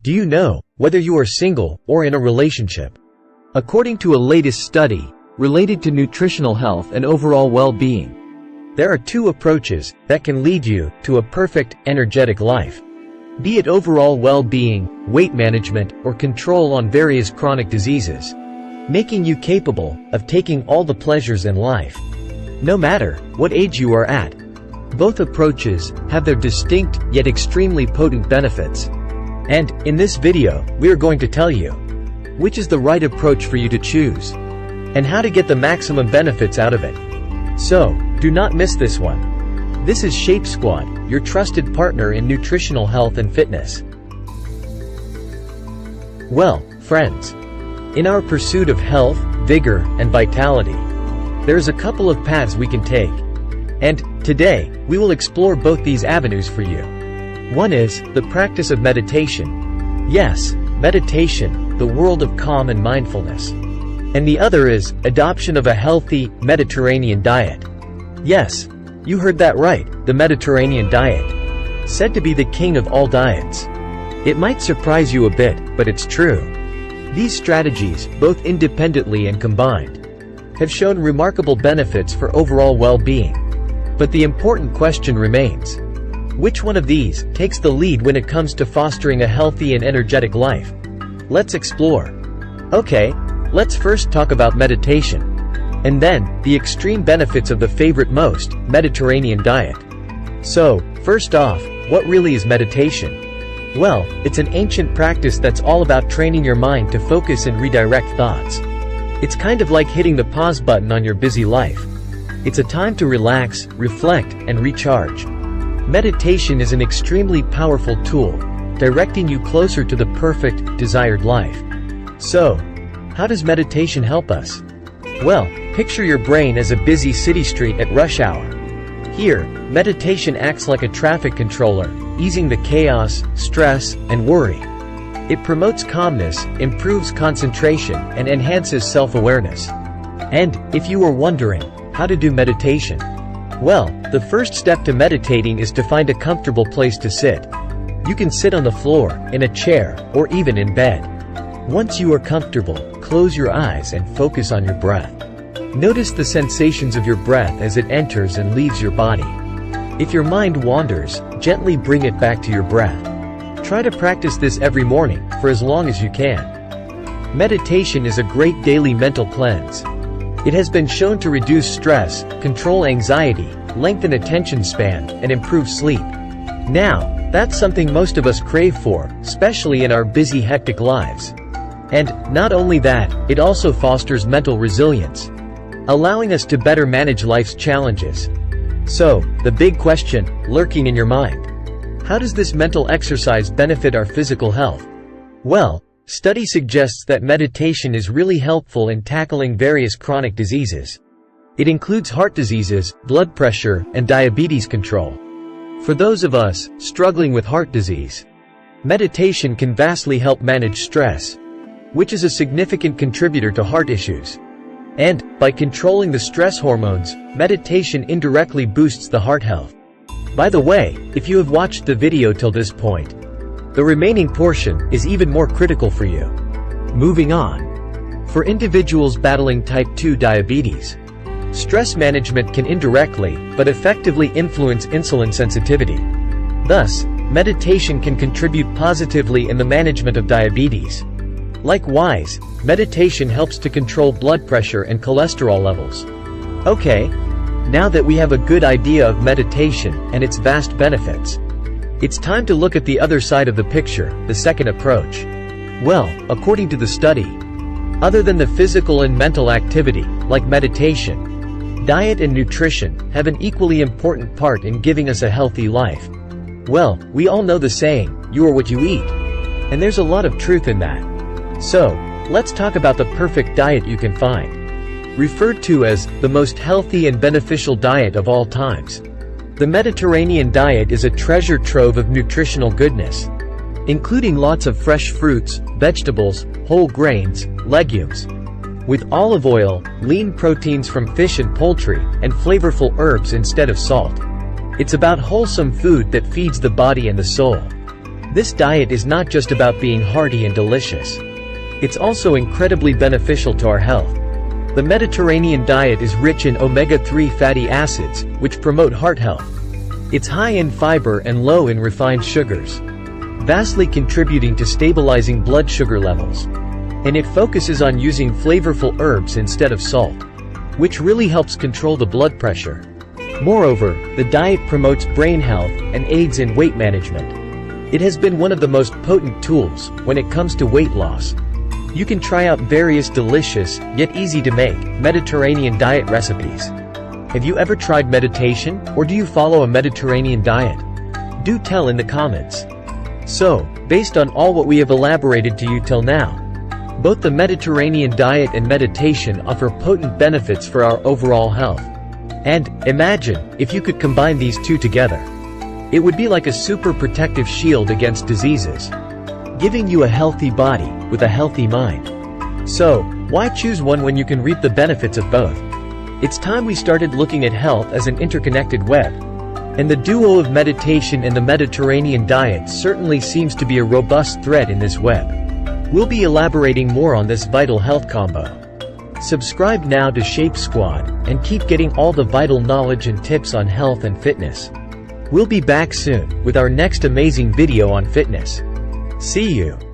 Do you know whether you are single or in a relationship? According to a latest study related to nutritional health and overall well-being, there are two approaches that can lead you to a perfect, energetic life. Be it overall well-being, weight management, or control on various chronic diseases, making you capable of taking all the pleasures in life, no matter what age you are at. Both approaches have their distinct yet extremely potent benefits. And, in this video, we are going to tell you which is the right approach for you to choose, and how to get the maximum benefits out of it. So, do not miss this one. This is Shape Squad, your trusted partner in nutritional health and fitness. Well, friends, in our pursuit of health, vigor, and vitality, there's a couple of paths we can take. And, today, we will explore both these avenues for you. One is the practice of meditation. Yes, meditation, the world of calm and mindfulness. And the other is adoption of a healthy, Mediterranean diet. Yes, you heard that right, the Mediterranean diet. Said to be the king of all diets. It might surprise you a bit, but it's true. These strategies, both independently and combined, have shown remarkable benefits for overall well-being. But the important question remains: which one of these takes the lead when it comes to fostering a healthy and energetic life? Let's explore. Okay, let's first talk about meditation, and then the extreme benefits of the favorite most, Mediterranean diet. So, first off, what really is meditation? Well, it's an ancient practice that's all about training your mind to focus and redirect thoughts. It's kind of like hitting the pause button on your busy life. It's a time to relax, reflect, and recharge. Meditation is an extremely powerful tool, directing you closer to the perfect, desired life. So, how does meditation help us? Well, picture your brain as a busy city street at rush hour. Here, meditation acts like a traffic controller, easing the chaos, stress, and worry. It promotes calmness, improves concentration, and enhances self-awareness. And, if you were wondering how to do meditation, well, the first step to meditating is to find a comfortable place to sit. You can sit on the floor, in a chair, or even in bed. Once you are comfortable, close your eyes and focus on your breath. Notice the sensations of your breath as it enters and leaves your body. If your mind wanders, gently bring it back to your breath. Try to practice this every morning, for as long as you can. Meditation is a great daily mental cleanse. It has been shown to reduce stress, control anxiety, lengthen attention span, and improve sleep. Now, that's something most of us crave for, especially in our busy, hectic lives. And, not only that, it also fosters mental resilience, allowing us to better manage life's challenges. So, the big question, lurking in your mind: how does this mental exercise benefit our physical health? Well, study suggests that meditation is really helpful in tackling various chronic diseases. It includes heart diseases, blood pressure, and diabetes control. For those of us struggling with heart disease, meditation can vastly help manage stress, which is a significant contributor to heart issues. And, by controlling the stress hormones, meditation indirectly boosts the heart health. By the way, if you have watched the video till this point, the remaining portion is even more critical for you. Moving on. For individuals battling type 2 diabetes, stress management can indirectly, but effectively influence insulin sensitivity. Thus, meditation can contribute positively in the management of diabetes. Likewise, meditation helps to control blood pressure and cholesterol levels. Okay, now that we have a good idea of meditation and its vast benefits, it's time to look at the other side of the picture, the second approach. Well, according to the study, other than the physical and mental activity, like meditation, diet and nutrition have an equally important part in giving us a healthy life. Well, we all know the saying, you are what you eat. And there's a lot of truth in that. So, let's talk about the perfect diet you can find. Referred to as the most healthy and beneficial diet of all times, the Mediterranean diet is a treasure trove of nutritional goodness, including lots of fresh fruits, vegetables, whole grains, legumes, with olive oil, lean proteins from fish and poultry, and flavorful herbs instead of salt. It's about wholesome food that feeds the body and the soul. This diet is not just about being hearty and delicious. It's also incredibly beneficial to our health. The Mediterranean diet is rich in omega-3 fatty acids, which promote heart health. It's high in fiber and low in refined sugars, vastly contributing to stabilizing blood sugar levels. And it focuses on using flavorful herbs instead of salt, which really helps control the blood pressure. Moreover, the diet promotes brain health and aids in weight management. It has been one of the most potent tools when it comes to weight loss. You can try out various delicious, yet easy to make, Mediterranean diet recipes. Have you ever tried meditation, or do you follow a Mediterranean diet? Do tell in the comments. So, based on all what we have elaborated to you till now, both the Mediterranean diet and meditation offer potent benefits for our overall health. And, imagine, if you could combine these two together. It would be like a super protective shield against diseases, giving you a healthy body, with a healthy mind. So, why choose one when you can reap the benefits of both? It's time we started looking at health as an interconnected web. And the duo of meditation and the Mediterranean diet certainly seems to be a robust thread in this web. We'll be elaborating more on this vital health combo. Subscribe now to Shape Squad, and keep getting all the vital knowledge and tips on health and fitness. We'll be back soon, with our next amazing video on fitness. See you.